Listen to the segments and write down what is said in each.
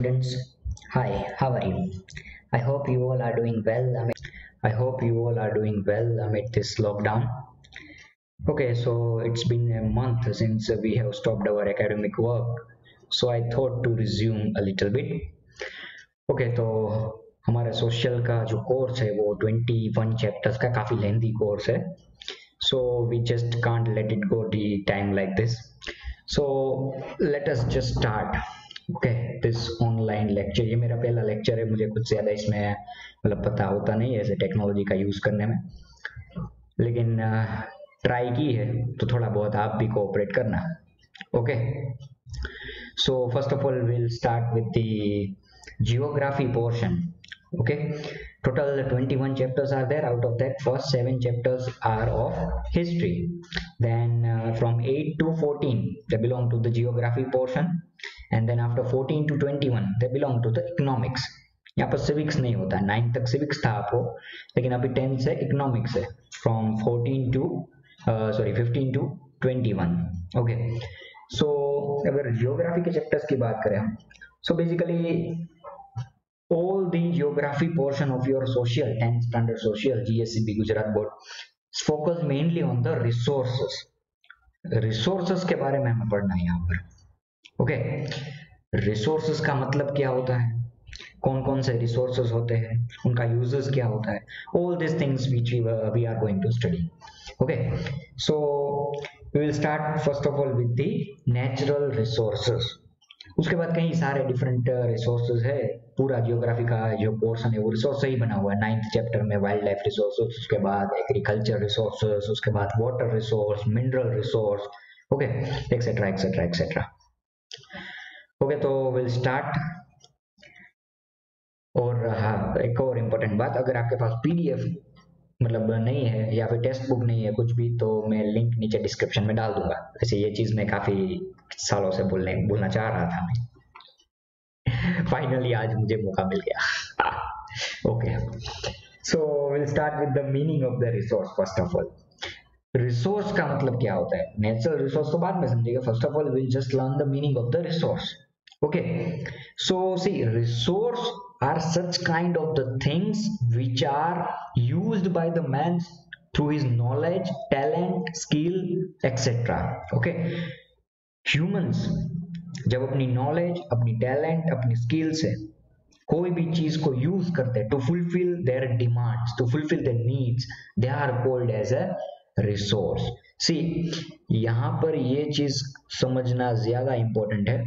Students, hi, how are you? I hope you all are doing well. Amid this lockdown. Okay, so it's been a month since we have stopped our academic work, so I thought to resume a little bit. Okay तो हमारा social का जो course है वो 21 chapters का काफ़ी lengthy course है. So we just can't let it go the time like this. So let us just start. Okay, this online lecture, ये मेरा पहला लेक्चर है. मुझे कुछ ज़्यादा इसमें मतलब पता होता नहीं है ऐसे टेक्नोलॉजी का यूज़ करने में, लेकिन ट्राई की है तो थोड़ा बहुत आप भी कोऑपरेट करना. Okay, so first of all we'll start with the geography portion. Okay, total 21 chapters are there. Out of that, first 7 chapters are of history. Then from 8 to 14 they belong to the geography portion, and then after 14 to 21 they belong to the economics. यहाँ पर civics नहीं होता. 9 तक civics था आपको, लेकिन अभी 10 से economics है, from 14 to 15 to 21. Okay, so अगर geography के chapters की बात करें हम, so basically all the geography portion of your social 10th standard social GSEB Gujarat board is focused mainly on the resources के बारे में हमें पढ़ना है यहाँ पर. ओके, रिसोर्सेज का मतलब क्या होता है, कौन कौन से रिसोर्सेज होते हैं, उनका यूजेस क्या होता है, all these things which we are going to study. Okay, so we will start first of all with the natural resources. उसके बाद कई सारे डिफरेंट रिसोर्सेज है. पूरा जियोग्राफी का जो पोर्शन है वो रिसोर्स से ही बना हुआ है. 9th चैप्टर में वाइल्ड लाइफ रिसोर्सेज, उसके बाद एग्रीकल्चर रिसोर्सेज, उसके बाद water resource, mineral resource, okay, etcetera etcetera etcetera. Okay, तो विल स्टार्ट. और हाँ, एक और इम्पोर्टेंट बात, अगर आपके पास पीडीएफ मतलब नहीं है या फिर टेक्स्ट बुक नहीं है कुछ भी, तो मैं लिंक नीचे डिस्क्रिप्शन में डाल दूंगा. वैसे ये चीज मैं काफी सालों से बोलना चाह रहा था मैं. फाइनली आज मुझे मौका मिल गया. Okay, so will start with the meaning of the resource. First of all, resource का मतलब क्या होता है. नेचुरल रिसोर्स तो बाद में समझिएगा. First of all will just learn the meaning of the resource. Okay, so see, resource are such kind of the things which are used by the man through his knowledge, talent, skill, etc. Okay, humans जब अपनी knowledge, अपनी talent, अपनी skill से कोई भी चीज को use करते हैं to fulfill their demands, to fulfill their needs, they are called as a resource. See, यहाँ पर ये चीज समझना ज्यादा important है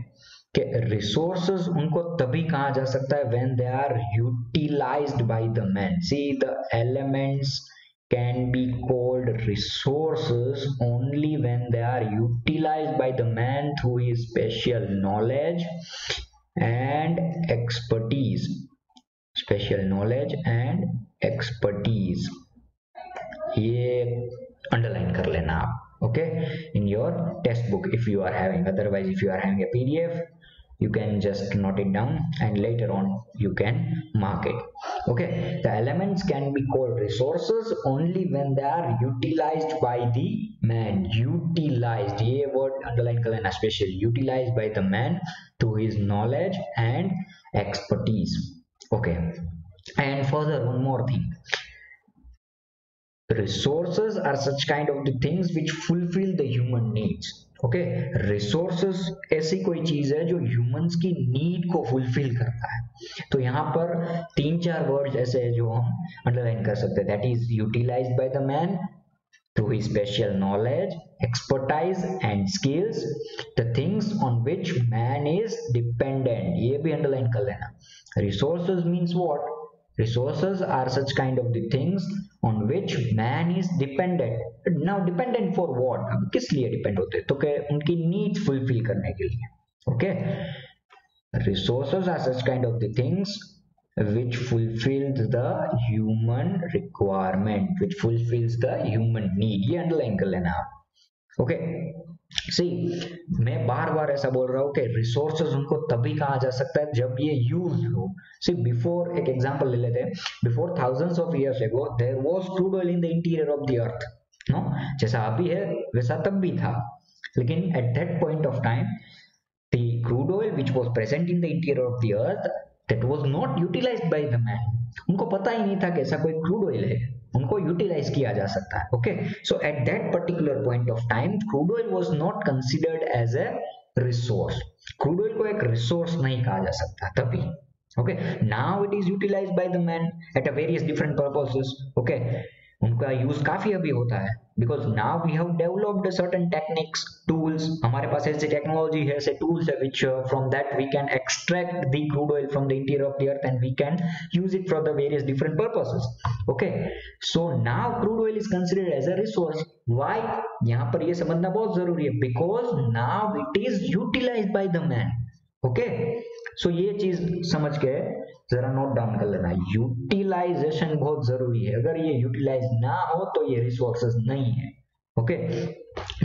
कि रिसोर्सेज उनको तभी कहा जा सकता है when they are utilized by the man. See, the elements can be called resources only when they are utilized by the man through his special knowledge and expertise. Special knowledge and expertise, ये underline कर लेना आप. Okay, in your textbook if you are having. Otherwise, if you are having a PDF, you can just note it down and later on you can mark it. Okay, the elements can be called resources only when they are utilized by the man. Utilized, ये word underline कर लेना, special, utilized by the man through his knowledge and expertise. Okay, and further one more thing, resources are such kind of the things which fulfill the human needs. Okay, resources ऐसी कोई चीज है जो humans की need को fulfill करता है. तो यहाँ पर 3-4 words ऐसे हैं जो हम underline कर सकते हैं. That is utilized by the man through his special knowledge, expertise and skills, the things on which man is dependent. ये भी underline कर लेना. Resources means what? Resources are such kind of the things on which man is dependent. Now dependent for what? अब किस लिए depend होते हैं? तो क्या उनकी needs fulfill करने के लिए. Okay, resources are such kind of the things which fulfills the human requirement, which fulfills the human need. ये underline कर लेना आप. Okay, सी, मैं बार बार ऐसा बोल रहा हूँ कि रिसोर्सेज उनको तभी कहा जा सकता है जब ये यूज हो. सी, बिफोर, एक एग्जांपल ले लेते हैं. Before thousands of years ago there was crude oil in the interior of the earth. नो, जैसा अभी है वैसा तब भी था, लेकिन at that point of time the crude oil which was present in the interior of the earth, that was not utilized by the man. उनको पता ही नहीं था कि ऐसा कोई क्रूड ऑयल है, उनको यूटिलाइज किया जा सकता है. Okay, so at that particular point of time crude oil was not considered as a resource. Crude oil को एक रिसोर्स नहीं कहा जा सकता तभी. Okay, now it is utilized by the man at a various different purposes. Okay, उनका use काफी अभी होता है because now we have developed certain techniques, tools. हमारे पास ऐसी टेक्नोलॉजी है, ऐसे tools है which from that we can extract the crude oil from the interior of the earth and we can use it for the various different purposes. Okay, so now crude oil is considered as a resource. Why? यहाँ पर ये समझना बहुत जरूरी है because now it is utilized by the man. Okay, so ये चीज समझ के जरा नोट डाउन कर लेना. यूटिलाइजेशन बहुत जरूरी है. अगर ये यूटिलाइज ना हो तो ये रिसोर्सेज नहीं है. Okay,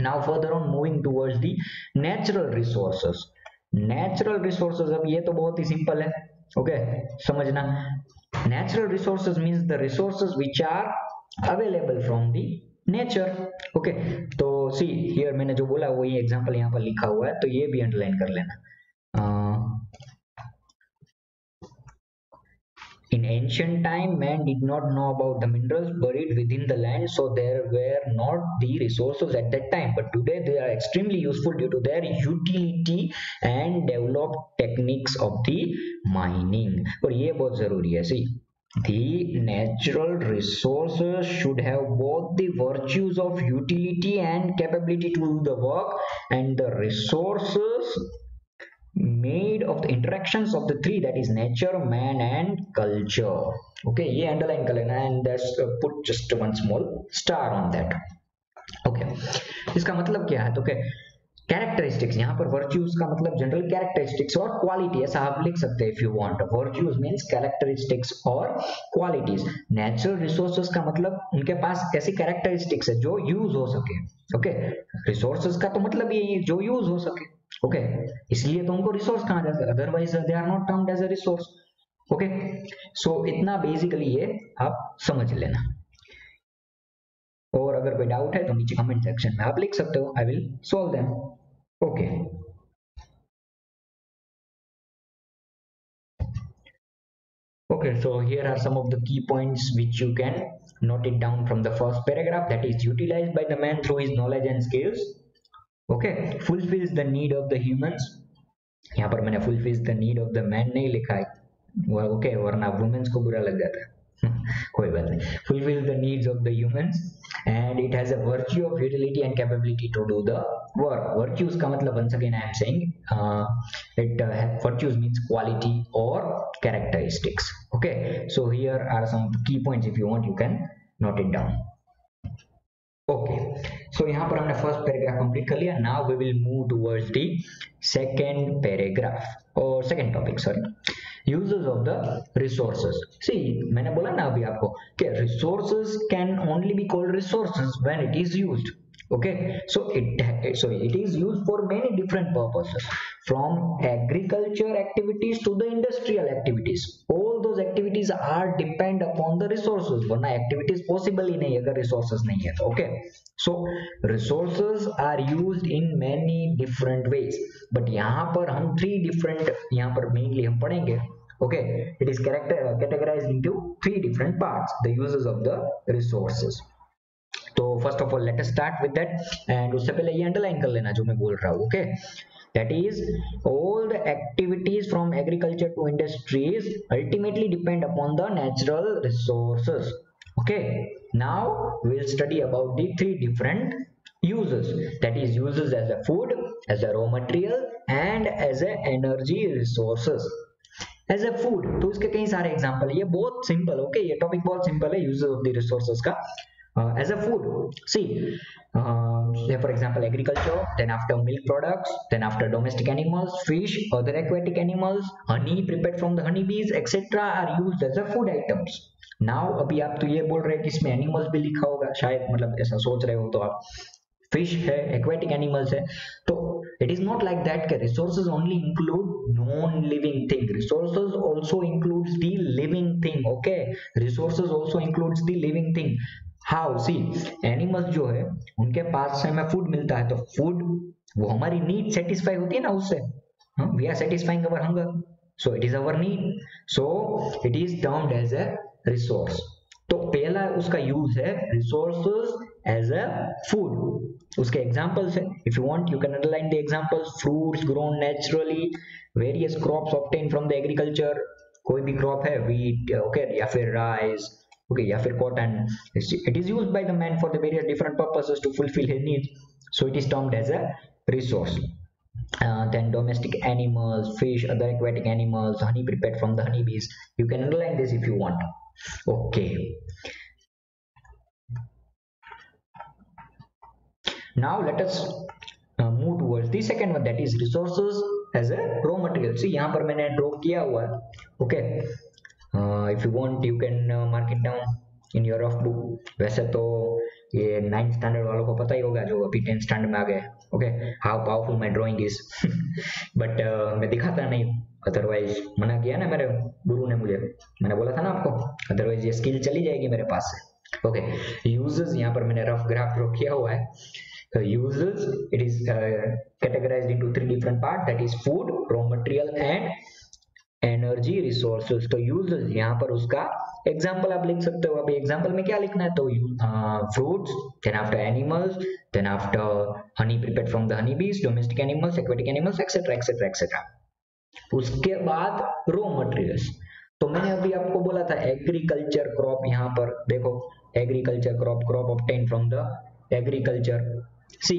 now further on moving towards the natural resources. Natural resources, अब ये तो बहुत ही सिंपल है. ओके, समझना. Natural resources means the resources which are available from the nature. Okay, तो सी हियर मैंने जो बोला वही एग्जांपल यहाँ पर लिखा हुआ है, तो ये भी अंडरलाइन कर लेना. In ancient time, man did not know about the minerals buried within the land, so there were not the resources at that time. But today they are extremely useful due to their utility and developed techniques of the mining. और ये बहुत जरूरी है. See, the natural resources should have both the virtues of utility and capability to do the work, and the resources made of the interactions of the three, that is nature, man and culture. Okay, ये underline कर लेना and that's put just one small star on that. Okay, इसका मतलब क्या है? तो okay, characteristics, यहाँ पर वर्च्यूज का मतलब जनरल कैरेक्टरिस्टिक्स और क्वालिटी, ऐसा आप लिख सकते हैं if you want. Virtues means characteristics और क्वालिटीज. नेचुरल रिसोर्सेज का मतलब उनके पास ऐसी कैरेक्टरिस्टिक्स है जो यूज हो सके. ओके, रिसोर्सेज का तो मतलब ये जो यूज हो सके. ओके, इसलिए तो उनको रिसोर्स कहा जाता है, otherwise they are not termed as a resource. Okay, so इतना बेसिकली ये आप समझ लेना. और अगर कोई डाउट है तो नीचे कमेंट सेक्शन में आप लिख सकते हो, I will solve them. Okay, okay, so here are some of the key points which you can note it down from the first paragraph, that is utilized by the man through his knowledge and skills. Okay, fulfills the need of the humans. यहाँ पर मैंने fulfills the need of the man नहीं लिखा है, okay, वरना women's को बुरा लग जाता है. कोई बात नहीं. fulfills the needs of the humans and it has a virtue of utility and capability to do the work. Virtues का मतलब once again I am saying virtues means quality or characteristics. Okay, so here are some key points, if you want you can note it down. Okay, so यहाँ पर हमने first paragraph complete कर लिया. Now we will move towards the second paragraph और second topic, sorry, uses of the resources. See, मैंने बोला ना अभी आपको कि resources can only be called resources when it is used. Okay, so it is used for many different purposes, from agriculture activities to the industrial activities. All those activities are depend upon the resources, वरना activities possible ही नहीं अगर resources नहीं है तो. Okay, so resources are used in many different ways, but यहाँ पर हम three different, यहाँ पर mainly हम पढ़ेंगे. Okay, it is categorized into three different parts, the uses of the resources. तो first of all let us start with that, and उससे पहले ये अंडरलाइन कर लेना जो मैं बोल रहा हूँ. Okay, that is all the activities from agriculture to industries ultimately depend upon the natural resources. Okay, now we will study about the three different uses, that is uses as a food, as a raw material and as a energy resources. As a food तो इसके कई सारे example, ये बहुत simple. Okay, ये topic बहुत simple है uses of the resources का. As a food, see, for example agriculture, then after milk products, then after domestic animals, fish, other aquatic animals, honey prepared from the honey bees etc. are used as a food items. Now अभी आप तो ये बोल रहे हैं कि इसमें animals भी लिखा होगा शायद, मतलब ऐसा सोच रहे हो तो आप, fish है, aquatic animals है, तो it is not like that कि resources only include non-living thing, resources also includes the living thing. Okay, resources also includes the living thing. How, see, animals जो है उनके पास से हमें फूड मिलता है, तो फूड वो हमारी नीड सेटिस्फाई होती है ना उससे. We are satisfying our hunger, so it is our need, so it is termed as a resource. तो पहला उसका यूज है resources as a food. उसके examples है, if you want you can underline the examples: fruits grown naturally, various crops obtained from the agriculture, कोई भी crop है, wheat, okay, या फिर rice, okay, या फिर cotton. It is used by the man for the various different purposes to fulfill his needs, so it is termed as a resource. Then domestic animals, fish, other aquatic animals, honey prepared from the honeybees. You can underline this if you want. Okay. Now let us move towards the second one, that is resources as a raw material. See, यहाँ पर मैंने draw किया हुआ है. Okay. If you want you can mark it down in your rough book. वैसे तो ये 9th standard वालों को पता ही होगा जो अभी 10th स्टैंडर्ड में आ गए. Okay, how powerful my drawing is. But मैं दिखाता नहीं, अदरवाइज मना किया ना मेरे गुरु ने मुझे, मैंने बोला था ना आपको, अदरवाइज ये स्किल चली जाएगी मेरे पास से. ओके, यूजेस यहाँ पर मैंने रफ ग्राफ ड्रॉ किया हुआ है. Uses, it is categorized into 3 different parts, that is food, raw material and energy resources. तो यूजेस यहाँ पर उसका एग्जांपल आप लिख सकते हो. अभी एग्जांपल में क्या लिखना है, तो fruits, then after animals, then after honey prepared from the honey bees, domestic animals, aquatic animals, etcetera etcetera etcetera. उसके बाद रॉ मटेरियल्स. तो मैंने अभी आपको बोला था एग्रीकल्चर क्रॉप, यहाँ पर देखो agriculture crop, crop obtain from the agriculture. See,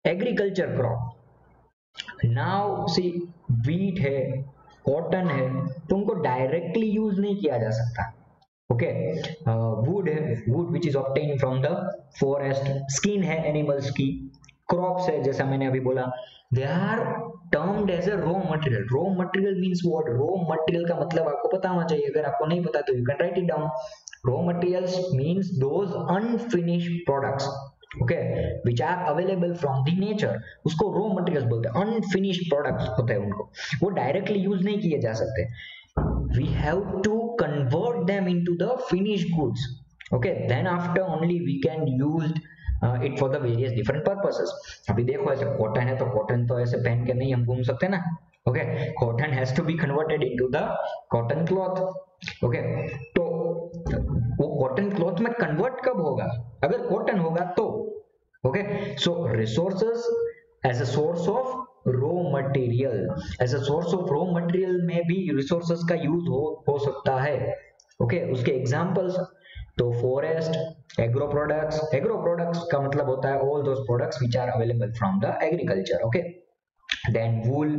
agriculture crop. Now see, wheat है, कॉटन है, तो उनको डायरेक्टली यूज नहीं किया जा सकता. ओके, वुड है, wood which is obtain from the forest, skin है एनिमल्स की, क्रॉप्स है जैसा मैंने अभी बोला, they are termed as a raw material. Raw material means what? Raw material का मतलब आपको पता होना चाहिए, अगर आपको नहीं पता तो you can write it down. Raw materials means those unfinished products, okay, which are available from the nature, उसको रॉ मटेरियल्स बोलते हैं. अनफिनिश्ड प्रोडक्ट्स होते हैं उनको, वो डायरेक्टली यूज नहीं किए जा सकते. We have to convert them into the finished goods. Okay, then after only we can use it for the various different purposes. अभी देखो ऐसे कॉटन है, तो कॉटन तो ऐसे पहन के नहीं हम घूम सकते ना. Okay, cotton has to be converted into the cotton cloth. Okay, तो वो कॉटन क्लॉथ में कन्वर्ट कब होगा? अगर कॉटन होगा तो. Okay, so resources as a source of raw material, as a source of raw material में भी रिसोर्सेज का यूज हो सकता है. ओके, उसके एग्जांपल्स तो forest, agro products. Agro products का मतलब होता है all those products which are available from the agriculture. Okay, then wool,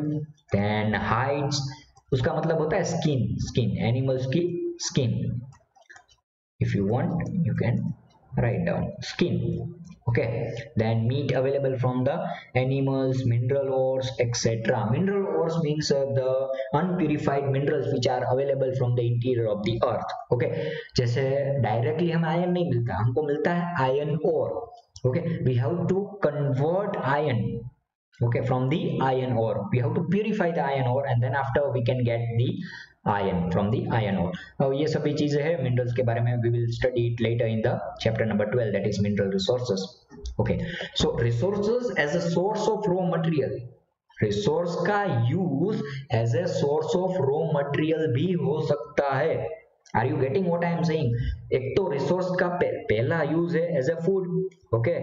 then hides, उसका मतलब होता है स्किन, स्किन एनिमल्स की skin. If you want you can write down skin. Okay, then meat available from the animals, mineral ores, etc. Mineral ores means the unpurified minerals which are available from the interior of the earth. Okay, जैसे directly हमें iron नहीं मिलता, हमको मिलता है iron ore. Okay, we have to convert iron, okay, from the iron ore. We have to purify the iron ore and then after we can get the iron from the iron ore. अब ये सभी चीजें हैं minerals के बारे में, we will study it later in the chapter number 12, that is mineral resources. Okay, so resources as a source of raw material. Resource का use as a source of raw material भी हो सकता है. Are you getting what I am saying? एक तो resource का पहला use है as a food. Okay,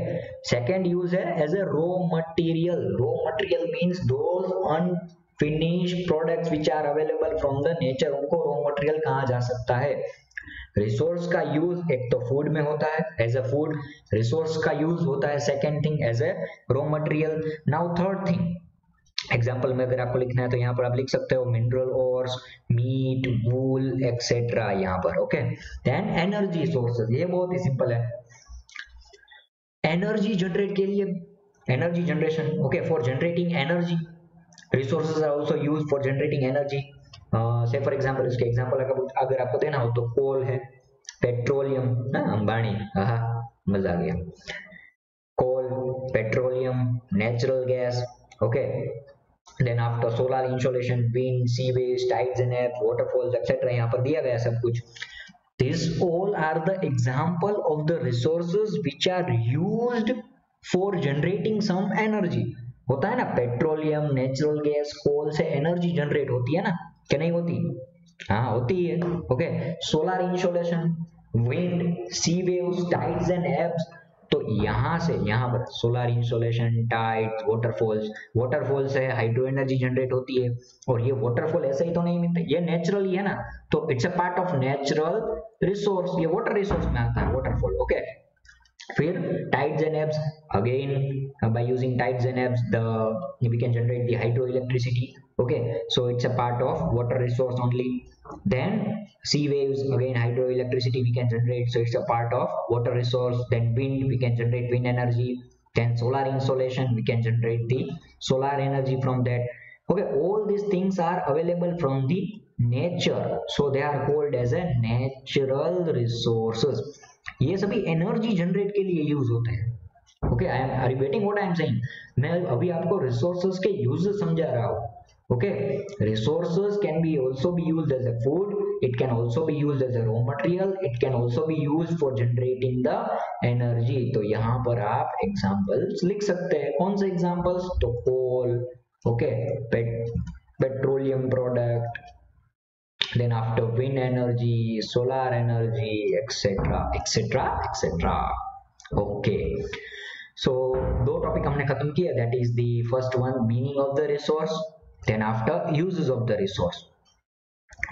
second use है as a raw material. Raw material means those unfinished products which are available from the nature, उनको raw material कहा जा सकता है. रिसोर्स का यूज एक तो फूड में होता है एज अ फूड, रिसोर्स का यूज होता है second thing as a raw material. Now third thing, example में अगर आपको लिखना है तो यहाँ पर आप लिख सकते हो mineral ores, meat, wool etcetera यहाँ पर. ओके, देन एनर्जी सोर्सेज, ये बहुत ही सिंपल है. एनर्जी जनरेट के लिए, energy generation, okay, for generating energy, resources are also used for generating energy. Say for example, इसके एग्जांपल अगर आपको देना हो तो कोल है, पेट्रोलियम ना, अंबानी, मजा आ गया. Coal, petroleum, natural gas. Okay, then after solar insolation, wind, sea waves, tides and air, waterfalls etcetera, यहाँ पर दिया गया सब कुछ. These all are the example of the resources which are used for generating some energy. होता है ना, petroleum, natural gas, कोल से एनर्जी जनरेट होती है ना, क्या नहीं होती? हाँ होती है। Okay, solar insolation, wind, sea waves, tides and ebbs. तो यहाँ से यहाँ पर solar insolation, tides, waterfalls, waterfall से हाइड्रो एनर्जी जनरेट होती है। और ये वाटरफॉल ऐसे ही तो नहीं मिलते, ये नेचुरली है ना, तो it's a part of natural resource, ये वाटर रिसोर्स में आता है वाटरफॉल। ओके, फिर tides and ebbs, again by using tides and ebbs the we can generate the hydroelectricity. Okay, so it's a part of water resource only. Then sea waves, again hydroelectricity we can generate, so it's a part of water resource. Then wind, we can generate wind energy. Then solar insolation, we can generate the solar energy from that. Okay, all these things are available from the nature, so they are called as a natural resources. ये सभी energy generate के लिए use होते हैं। Okay, I am repeating what I am saying. मैं अभी आपको resources के यूज समझा रहा हूँ। Okay, resources can be also be used as a food, it can also be used as a raw material, it can also be used for generating the energy. तो यहाँ पर आप एग्जांपल्स लिख सकते हैं। कौन से एग्जांपल्स? तो coal, okay, petroleum product, then after wind energy, solar energy, etc, etc, etc. Okay, so दो टॉपिक हमने खत्म किया, that is the first one, meaning of the resource, then after uses of the resource.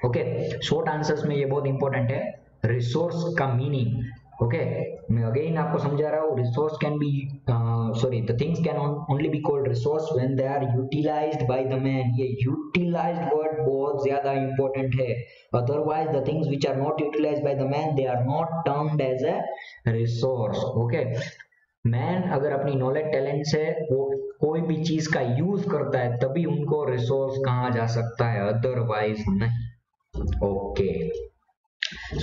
Okay, short answers में ये बहुत important है, resource का meaning. Okay, मैं अगेन आपको समझा रहा हूँ, resource can be sorry the things can only be called resource when they are utilised by the man. ये यूटिलाइज्ड वर्ड बहुत ज्यादा इंपॉर्टेंट है, otherwise the things which are not utilised by the man they are not termed as a resource. Okay, man अगर अपनी knowledge talent से वो कोई भी चीज का यूज करता है तभी उनको रिसोर्स कहा जा सकता है, अदरवाइज नहीं। Okay,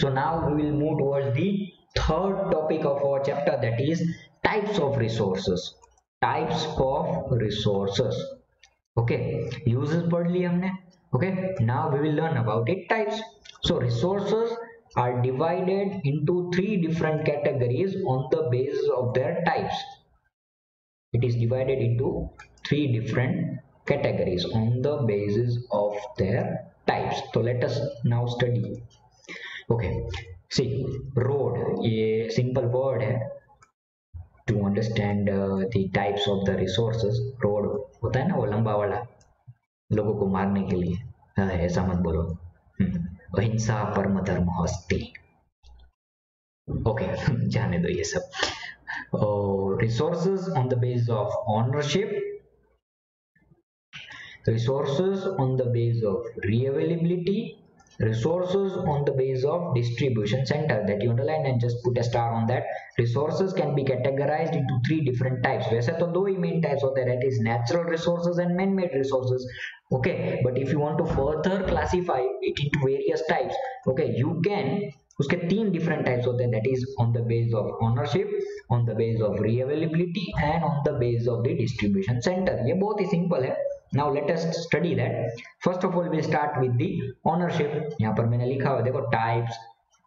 so now we will move towards the third topic of our chapter, that is types of resources. Types of resources. Okay, uses पढ़ लिए हमने। Okay, now we will learn about it types. So resources are divided into three different categories on the basis of their types. It is divided into three different categories on the basis of their types. So let us now study. Okay, see, road, ये simple word है to understand the types of the resources. road होता है ना वो लंबा वाला, लोगों को मारने के लिए, ऐसा मत बोलो, अहिंसा परम धर्म अस्ति। ओके, जाने दो ये सब। resources on the basis of ownership, resources on the basis of re-availability, resources on the basis of distribution center, that you underline and just put a star on that. Resources can be categorized into three different types. वैसे तो दो ही main types होते हैं, that is natural resources and man-made resources. Okay, but if you want to further classify it into various types, okay, you can, उसके तीन different types होते हैं, that is on the basis of ownership, on the basis of re-availability and on the basis of the distribution center. ये बहुत ही simple है। Now let us study that. First of all, we'll start with the ownership. यहाँ पर मैंने लिखा हुआ देखो, types,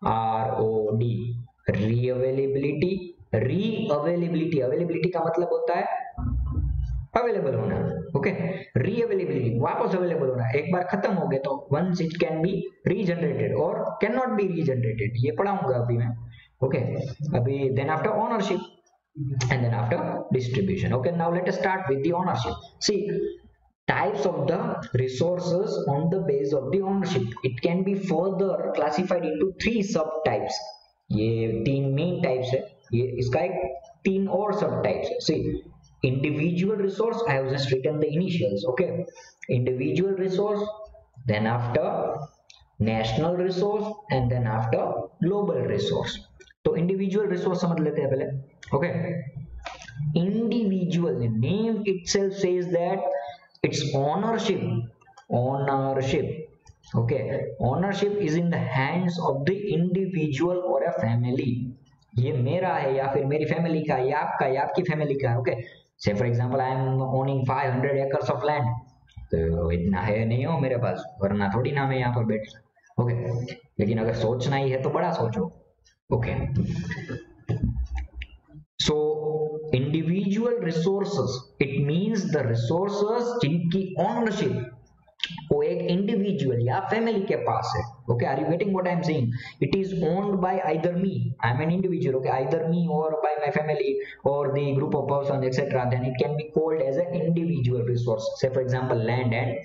ROD, re-availability, re-availability, availability का मतलब होता है अवेलेबल होना। ओके, री-अवेलेबिलिटी वापस अवेलेबल होना, एक बार खत्म हो गए तो once it can be regenerated और कैन नॉट बी रीजनरेटेड, ये पढ़ाऊंगा अभी मैं। ओके, अभी then after ownership and then after distribution. Okay, now let us start with the ownership. See, types of the resources on the base of the ownership, it can be further classified into three subtypes. ये तीन main types है, ये इसका एक तीन और सब types है। See, individual resource, I have just written the initials. Okay, individual resource, then after national resource and then after global resource. तो इंडिविजुअल रिसोर्स समझ लेते हैं पहले। Okay, individual, name itself says that it's ownership, ownership. Okay, ownership is in the hands of the individual और a family. ये मेरा है या फिर मेरी फैमिली का या आपका या आपकी फैमिली का। Okay, say for example I am owning 500 acres of land, तो इतना है नहीं हो मेरे पास, वरना थोड़ी ना मैं यहाँ पर बैठ। ओके, लेकिन अगर सोचना ही है तो बड़ा सोचो। Okay, so individual resources, it means the resources जिनकी ओनरशिप वो एक इंडिविजुअल या फैमिली के पास है. Okay, are you getting what I am saying? It is owned by either me, I am an individual, okay, either me और by my family और the group of person etcetera, then it can be called as a individual resource. Say for example land and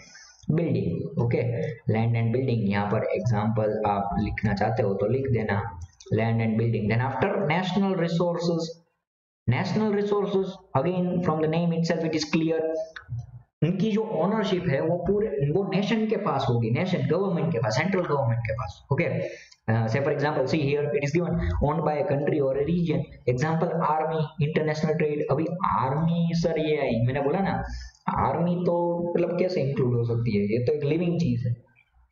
building. Okay, land and building, यहाँ पर example आप लिखना चाहते हो तो लिख देना, land and building. Then after national resources, national resources again from the name itself it is clear, उनकी जो ओनरशिप है वो पूरे वो नेशन के पास होगी, नेशन गवर्नमेंट के पास, सेंट्रल गवर्नमेंट के पास. Okay, say for example see here it is given owned by a country और a region. Example army, international trade. अभी आर्मी सर ये आई, मैंने बोला ना आर्मी तो मतलब कैसे इंक्लूड हो सकती है, ये तो एक लिविंग चीज है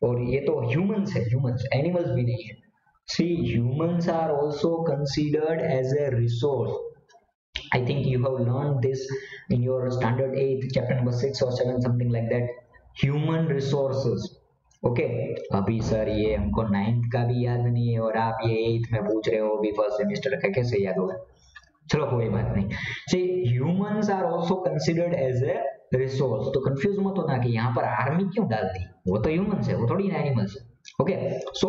और ये तो ह्यूमंस है, ह्यूमंस, एनिमल्स भी नहीं है. See humans are also considered as a resource. I think you have learned this in your standard 8 chapter number 6 or 7 something like that. Human resources. Okay, अभी सर ये हमको 9th का भी याद नहीं है और आप ये 8th में पूछ रहे हो, अभी फर्स्ट सेमेस्टर का कैसे याद होगा? चलो कोई बात नहीं. See, humans are also considered as a resource. तो कंफ्यूज मत होना कि यहाँ पर आर्मी क्यों डाल दी, वो तो ह्यूमंस है, वो थोड़ी ना एनिमल्स है. ओके, सो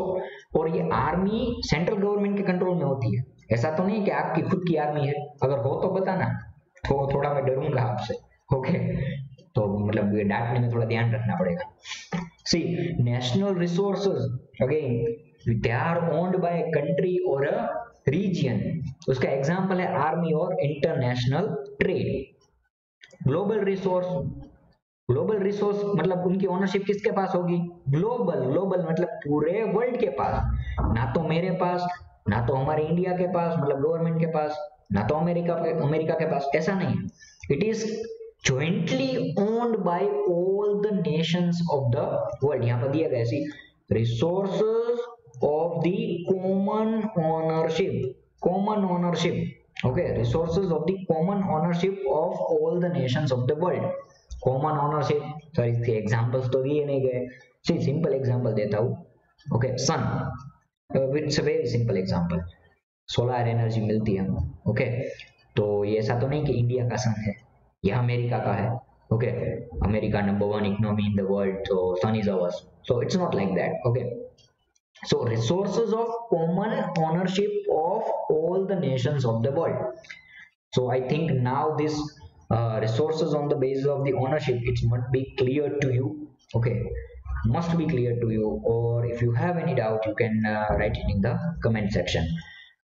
और ये आर्मी सेंट्रल गवर्नमेंट के कंट्रोल में होती है. ऐसा तो नहीं कि आपकी खुद की आर्मी है, अगर हो तो बताना, तो थोड़ा मैं डरूंगा आपसे. ओके, तो मतलब ये डांटने में थोड़ा ध्यान रखना पड़ेगा. See national resources again they are owned by country और अ रीजन. उसका एग्जांपल है आर्मी और international trade. Global resource, global resource मतलब उनकी ओनरशिप किसके पास होगी? ग्लोबल, ग्लोबल मतलब पूरे वर्ल्ड के पास, ना तो मेरे पास, ना तो हमारे इंडिया के पास मतलब गवर्नमेंट के पास, ना तो अमेरिका के पास. ऐसा नहीं है. It is jointly owned by all the nations of the world. यहाँ पर दिया गया सी resources of the common ownership, common ownership. Okay, resources of the common ownership of all the nations of the world. Common ownership, sorry इसके examples तो दिए नहीं गए. सी simple example देता हूँ. Okay, sun, it's a very simple example. Solar energy मिलती है हमको. ओके, तो ये ऐसा तो नहीं कि इंडिया का सन है या अमेरिका का है. ओके, America number 1 economy in the world, तो sun is ours. So it's not like that. Okay, so resources of common ownership of all the nations of the world. So I think now this resources on the basis of the ownership, it must be clear to you. Okay, must be clear to you, or if you have any doubt you can write it in the comment section.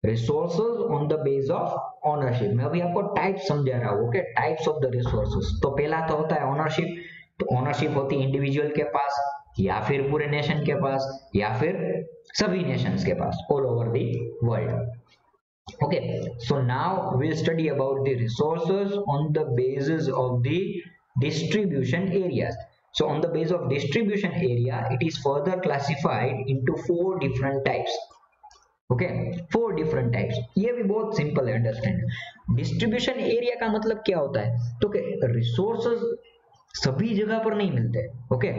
Resources on the base of ownership. मैं अभी आपको types समझा रहा हूँ. Okay, types of the resources. तो पहला तो होता है ओनरशिप. तो ओनरशिप होती है इंडिविजुअल के पास या फिर पूरे नेशन के पास या फिर सभी नेशंस के पास, all over the world. Okay, so now we'll study about the resources on the basis of the distribution areas. So on the basis of distribution area, it is further classified into 4 different types. Okay, 4 different types. ये भी बहुत simple है understand. Distribution area का मतलब क्या होता है? तो रिसोर्सेज सभी जगह पर नहीं मिलते. ओके,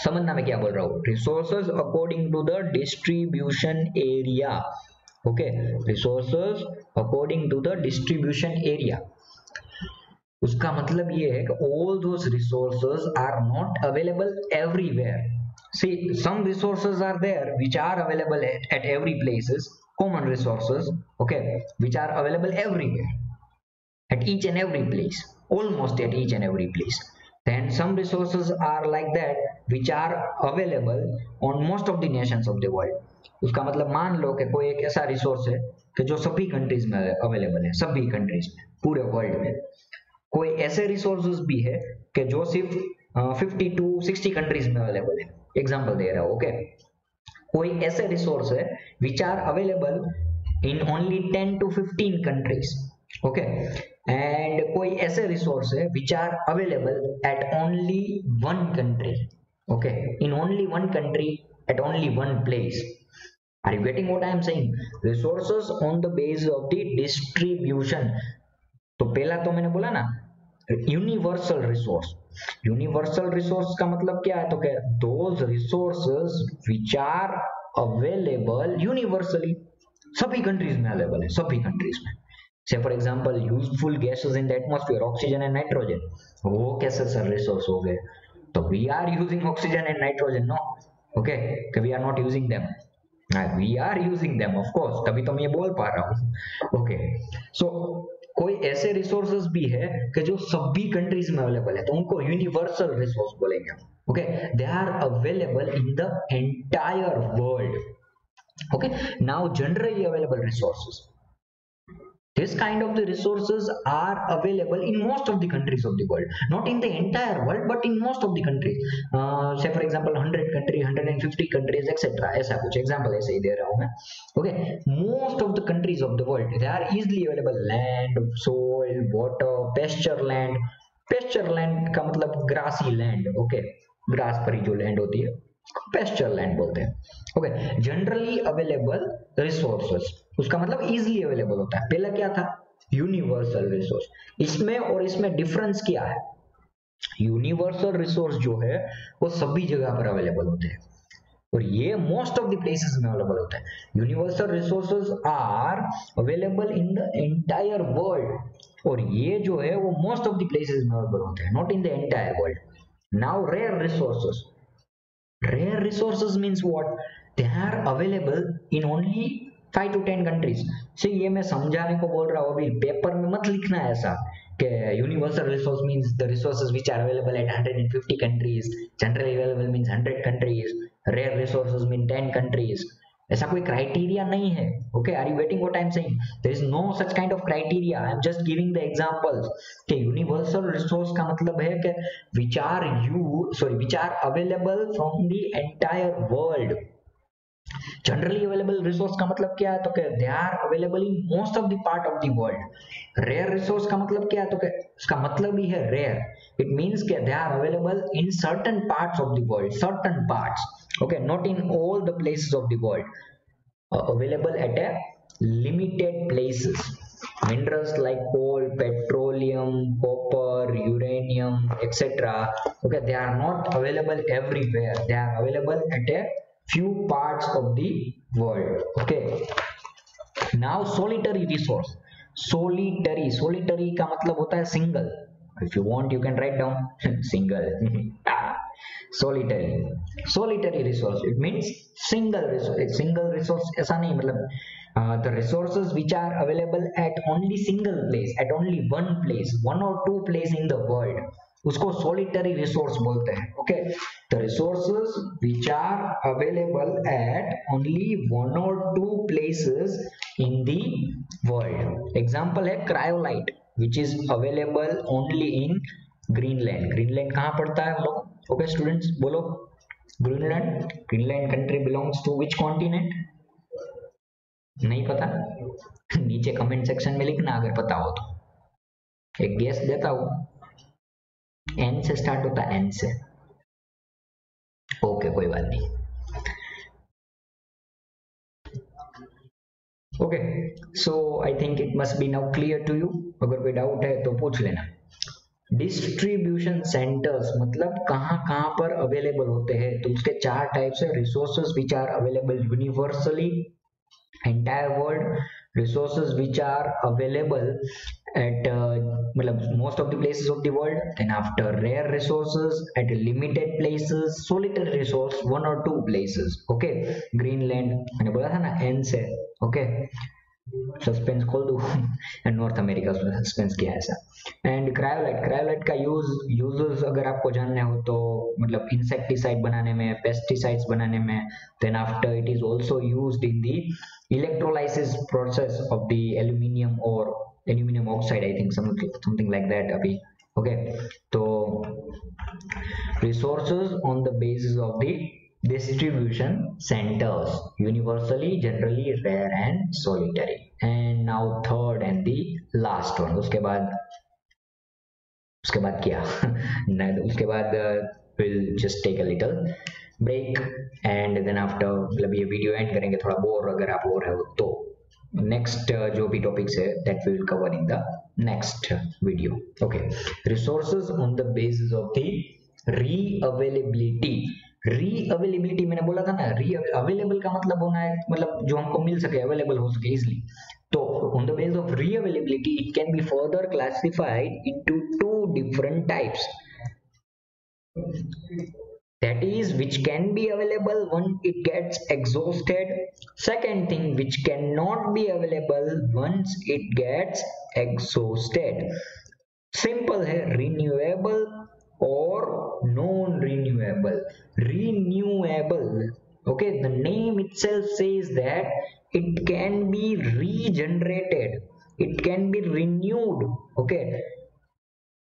समझना मैं क्या बोल रहा हूँ. Resources according to the distribution area. Okay, resources according to the distribution area. उसका मतलब ये है कि all those resources are not available everywhere. See, some resources are there which are available at every places, common resources, okay, which are available everywhere, at each and every place, almost at each and every place. Then some resources are like that which are available on most of the nations of the world. उसका मतलब मान लो कि कोई एक ऐसा resource है कि जो सभी कंट्रीज में अवेलेबल है, सभी कंट्रीज में, पूरे वर्ल्ड में. कोई ऐसे रिसोर्सेज भी है कि जो सिर्फ 50 to 60 कंट्रीज में अवेलेबल है. एग्जांपल दे रहा हूं. ओके, कोई ऐसे रिसोर्स है which are available in only 10 to 15 countries. Okay, and कोई ऐसे रिसोर्स है which are available at only 1 country. Okay, in only 1 country at only one place. Are you getting what I am saying? Resources on the basis of the distribution. तो पहला तो मैंने बोला ना universal resource. Universal resource का मतलब क्या है? तो क्या those resources which are available universally, सभी कंट्रीज में अवेलेबल है, सभी कंट्रीज में. So for example useful gases in the atmosphere, oxygen and nitrogen, वो कैसे सर रिसोर्स हो गए? तो we are using oxygen and nitrogen, no? Okay, we are not using them, we are using them of course, तभी तो मैं ये बोल पा रहा हूँ। ओके, सो कोई ऐसे रिसोर्सेज भी है कि जो सभी कंट्रीज में अवेलेबल है, तो उनको यूनिवर्सल रिसोर्स बोलेंगे हम। Okay, they are available in the entire world. Okay, now generally available resources, this kind of the resources are available in most of the countries of the world, not in the entire world but in most of the countries, say for example 100 country, 150 countries etc, ऐसा कुछ example ऐसे ही दे रहा हूँ मैं। Okay, most of the countries of the world, they are easily available, land, soil, water, pasture land का मतलब grassy land, okay, grass पर ही जो लैंड होती है पेस्चर लैंड बोलते हैं। ओके, जनरली अवेलेबल रिसोर्सेस, उसका मतलब इजीली अवेलेबल होता है। पहला क्या था? Universal resource. इसमें और इसमें डिफरेंस क्या है? यूनिवर्सल रिसोर्स जो है वो सभी जगह पर अवेलेबल होते हैं और ये मोस्ट ऑफ द प्लेसेस में अवेलेबल होता है। Universal resources are available in the entire world, और ये जो है वो मोस्ट ऑफ द प्लेसेस में अवेलेबल होते हैं, not in the entire world. Now rare resources, rare resources means what? They are available in only 5 to 10 countries। से ये मैं समझाने को बोल रहा हूँ, अभी पेपर में मत लिखना है ऐसा कि universal resource means the resources which are available at 150 countries, generally available means 100 countries, rare resources mean 10 countries। ऐसा कोई क्राइटेरिया नहीं है। Okay, are you getting what I am saying? There is no such kind of criteria, I am just giving the examples कि universal resource का मतलब है कि which are available from the entire world. Generally available resource का मतलब क्या है? तो they are available in most of the part of the world. Rare resource का मतलब क्या है? तो इसका मतलब ही है रेयर, इट मींस कि they are available in certain parts of the world, certain parts, okay, not in all the places of the world, available at a limited places। Minerals like coal, petroleum, copper, uranium, etc, okay, they are not available everywhere, they are available at a few parts of the world। Okay, now solitary resource, solitary का मतलब होता है single. if you want you can write down single solitary resource, it means single resource ऐसा नहीं, मतलब the resources which are available at only single place, at only one place, one or two place in the world, उसको solitary resource बोलते हैं। okay, the resources which are available at only one or two places in the world, example है cryolite which is available only in Greenland. Greenland कहाँ पड़ता है हम लोग? Okay students बोलो, Greenland country belongs to which continent? नहीं पता? नीचे कमेंट सेक्शन में लिखना अगर पता हो तो। एक गेस देता हूं, एन से स्टार्ट होता है, एन से। ओके, कोई बात नहीं। Okay, so I think it must be now clear to you. अगर कोई डाउट है तो पूछ लेना। डिस्ट्रीब्यूशन सेंटर्स मतलब कहाँ पर अवेलेबल होते हैं, तो उसके 4 टाइप्स है। Resources which are available universally entire world, resources which are available at मतलब most of the places of the world, then after rare resources at limited places, solitary resource 1 or 2 places। okay, Greenland मैंने बोला था ना N से। Okay, suspense खोल दो north America suspense किया है ऐसा। एंड क्रायोलाइट का यूजेस अगर आपको जानना हो तो मतलब इंसेक्टिसाइड बनाने में, पेस्टिसाइड्स बनाने में, then after it is also used in the electrolysis process of the aluminium और aluminium oxide, I think something like that अभी। ओके, तो resources on the basis of the distribution centers, universally, generally, rare and solitary। and now third and the last one, उसके बाद क्या उसके बाद we'll just take a little break and then after मतलब ये video and करेंगे, थोड़ा bore अगर आप हो रहे हो तो नेक्स्ट जो भी टॉपिक्स है that we will cover in the next video. Okay, resources on the basis of the reavailability मैंने बोला था ना, री अवेलेबल का मतलब होना है मतलब जो हमको मिल सके, अवेलेबल हो सके easily. So on the basis of reavailability, it can be further classified into two different types. That is, which can be available when it gets exhausted. Second thing, which cannot be available once it gets exhausted. Simple है, renewable or non-renewable. Renewable, okay, the name itself says that it can be regenerated, it can be renewed. Okay,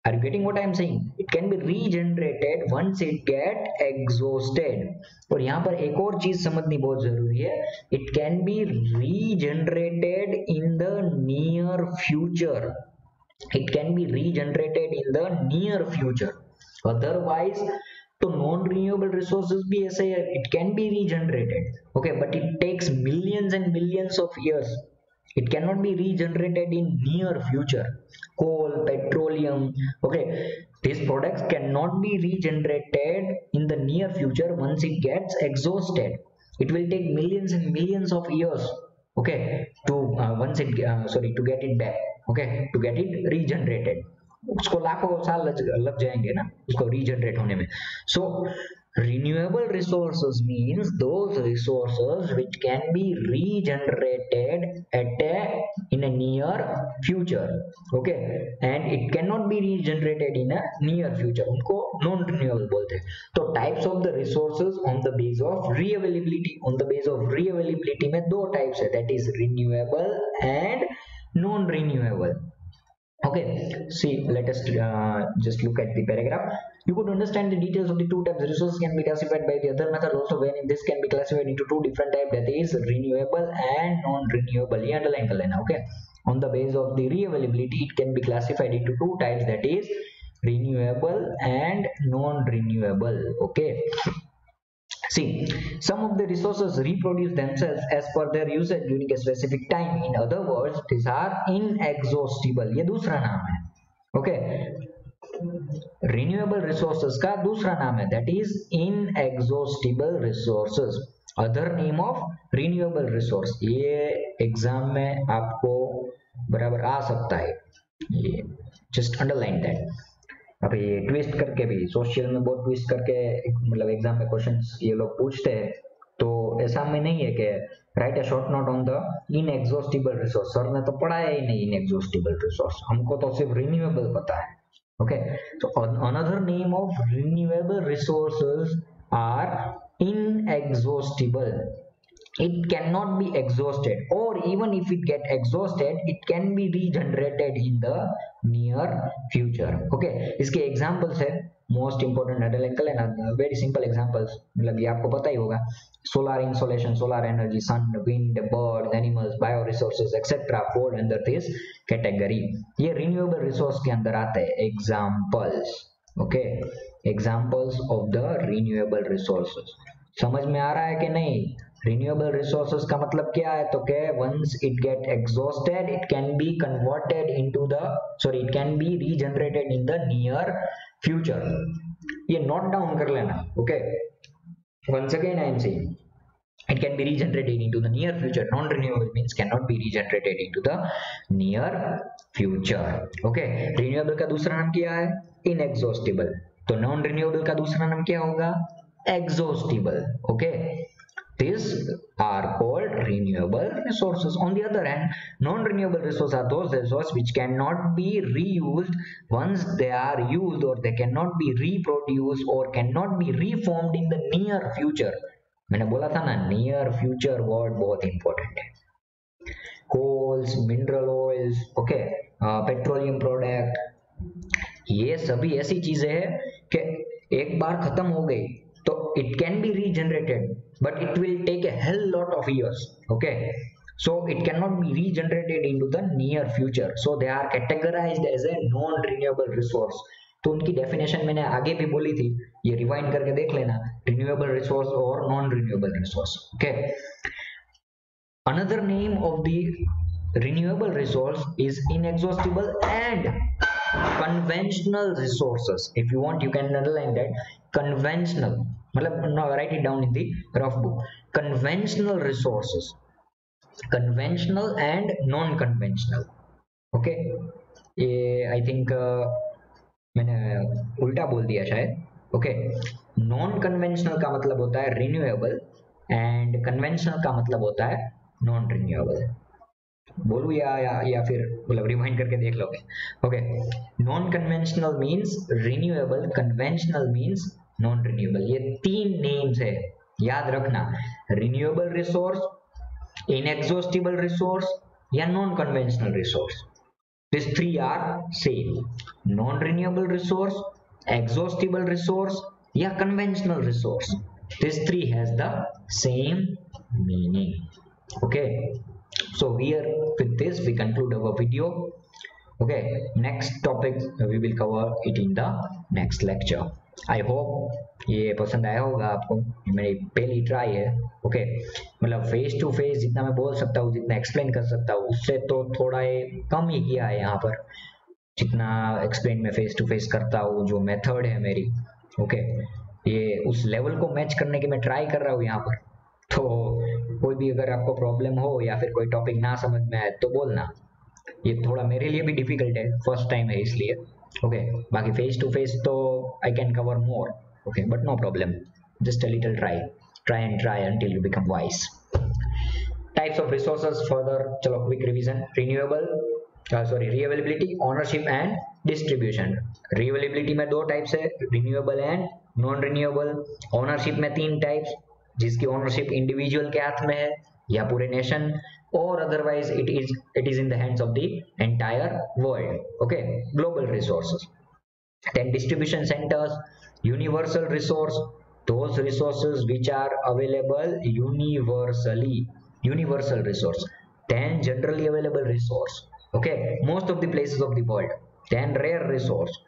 are you getting what I am saying? It can be regenerated once it get exhausted. और यहाँ पर एक और चीज समझनी बहुत जरूरी है, it can be regenerated in the near future. It can be regenerated in the near future. Otherwise, तो नॉन रिन्यूएबल रिसोर्सेज भी ऐसे है, it can be regenerated, okay, but it takes millions and millions of years. It cannot be regenerated in near future. Coal, petroleum, okay, these products cannot be regenerated in the near future once it gets exhausted. It will take millions and millions of years, okay, to once it sorry, to get it back, okay, to get it regenerated. उसको लाखों साल लग जाएंगे ना उसको regenerate होने में. So renewable resources means those resources which can be regenerated at in a near future, okay, and it cannot be regenerated in a near future, उनको non renewable बोलते हैं. तो types of the resources on the base of reavailability, on the base of reavailability में दो types है, that is renewable and non renewable. Okay, see, let us just look at the paragraph. You could understand the details of the two types. Resources can be classified by the other method also, when in this can be classified into two different types, that is renewable and non-renewable. ये underline कर लेना, okay. On the basis of the reavailability, it can be classified into two types, that is renewable and non-renewable, okay. See, some of the resources reproduce themselves as per their usage during a specific time. In other words, these are inexhaustible. ये दूसरा नाम है. Okay. Renewable resources का दूसरा नाम है, that is inexhaustible resources. Other name of renewable resource. ये exam में आपको बराबर आ सकता है. ये just underline that. अभी ट्विस्ट करके भी सोशल में बहुत ट्विस्ट करके मतलब एग्जाम में क्वेश्चंस ये लोग पूछते हैं, तो ऐसा में नहीं है कि right a short note on the inexhaustible resource. Sir ने तो पढ़ाया ही नहीं इनएग्जॉस्टिबल रिसोर्स, हमको तो सिर्फ रिन्यूएबल पता है. ओके, तो another name of renewable resources are inexhaustible. It cannot be exhausted, or even if it get exhausted, it can be regenerated in the near future. Okay, इसके examples है most important analytical and very simple examples. मतलब ये आपको पता ही होगा. Solar insolation, solar energy, sun, wind, birds, animals, bioresources, etc. fall under this category. ये renewable resource के अंदर आते हैं. Examples. Okay, examples of the renewable resources. समझ में आ रहा है कि नहीं? Renewable resources का मतलब क्या है? तो क्या once it get exhausted, it can be converted into the it can be regenerated in the near future. ये note down कर लेना. Okay, once again I am saying it can be regenerated into the near future. Non-renewable means cannot be regenerated into the near future. Okay, renewable का दूसरा नाम क्या है? Inexhaustible. तो non-renewable का दूसरा नाम क्या होगा? Exhaustible. Okay, these are called renewable resources. On the other hand, non-renewable resources are those resources which cannot be reused once they are used, or they cannot be reproduced or cannot be reformed in the near future. मैंने बोला था ना, near future word बहुत important है. Coals, mineral oils, okay, petroleum product, ये सभी ऐसी चीजें हैं कि एक बार खत्म हो गई तो it can be regenerated, but it will take a hell lot of years. Okay, so it cannot be regenerated into the near future, so they are categorized as a non-renewable resource. तो उनकी definition मैंने आगे भी बोली थी, ये rewind करके देख लेना, रिन्यूएबल रिसोर्स और non renewable resource. Okay, another name of the renewable resource is inexhaustible and conventional resources. If you want, you can underline that. Conventional, मतलब write it down in the rough book. Conventional resources. Conventional and non conventional. Okay, ये I think मैंने उल्टा बोल दिया शायद। Okay, non conventional का मतलब होता है रिन्यूएबल एंड कन्वेंशनल का मतलब होता है नॉन रिन्यूएबल। बोलूँ या फिर मतलब रिमाइंड करके देख लोगे। Okay, non conventional means renewable, conventional means non renewable. ये तीन नेम्स है, याद रखना। रिन्यूएबल रिसोर्स, inexhaustible resource या non conventional resource. These three are same: non renewable resource, exhaustible resource या conventional resource. These three has the same meaning. Okay, so here with this we conclude our video. Okay, next topic we will cover it in the next lecture. I hope ये पसंद आया होगा आपको, मेरी पहली try है। Okay, मतलब face to face जितना मैं बोल सकता हूँ, जितना एक्सप्लेन कर सकता हूँ, उससे तो थोड़ा कम ही किया है यहाँ पर। जितना एक्सप्लेन मैं फेस टू फेस करता हूँ, जो मेथड है मेरी, ओके, ये उस लेवल को मैच करने की मैं ट्राई कर रहा हूँ यहाँ पर। तो कोई भी अगर आपको प्रॉब्लम हो या फिर कोई टॉपिक ना समझ में आए तो बोलना। ये थोड़ा मेरे लिए भी डिफिकल्ट है, फर्स्ट टाइम है इसलिए। ओके, बाकी फेस टू फेस तो I can cover more. Okay, but no problem, just a little try and try until you become wise. Types of resources further, चलो quick revision. Renewable, sorry, reavailability, ownership and distribution. Reavailability में दो types है, renewable and non renewable. Ownership में तीन types, जिसकी ownership individual के हाथ में है या पूरे नेशन, और otherwise it is in the hands of the entire world. Okay, global resources. Then distribution centers, universal resource, those resources which are available universally, universal resource. Then generally available resource, okay, most of the places of the world. Then rare resource,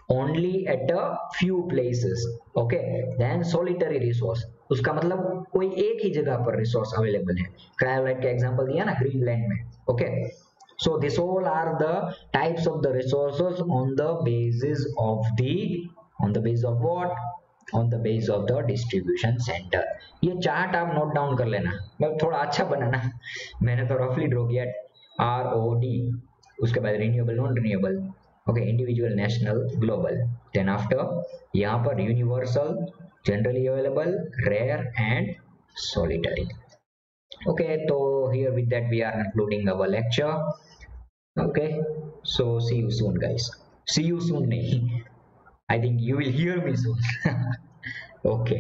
only at a few places, okay. Then solitary resource, उसका मतलब कोई एक ही जगह पर resource available है। Cryolite का example दिया ना, ग्रीनलैंड में। Okay, so this all are the types of the resources on the basis of what, on the basis of the distribution center. ये चार्ट आप नोट डाउन कर लेना, मतलब थोड़ा अच्छा बनाना। मैंने तो रफली ड्रॉ किया, ROD, उसके बाद renewable, non renewable, okay, individual, national, global. Then after यहाँ पर universal, generally available, rare and solitary. Okay, so here with that we are concluding our lecture. Okay, so see you soon guys. See you soon nahi, I think you will hear me soon. Okay.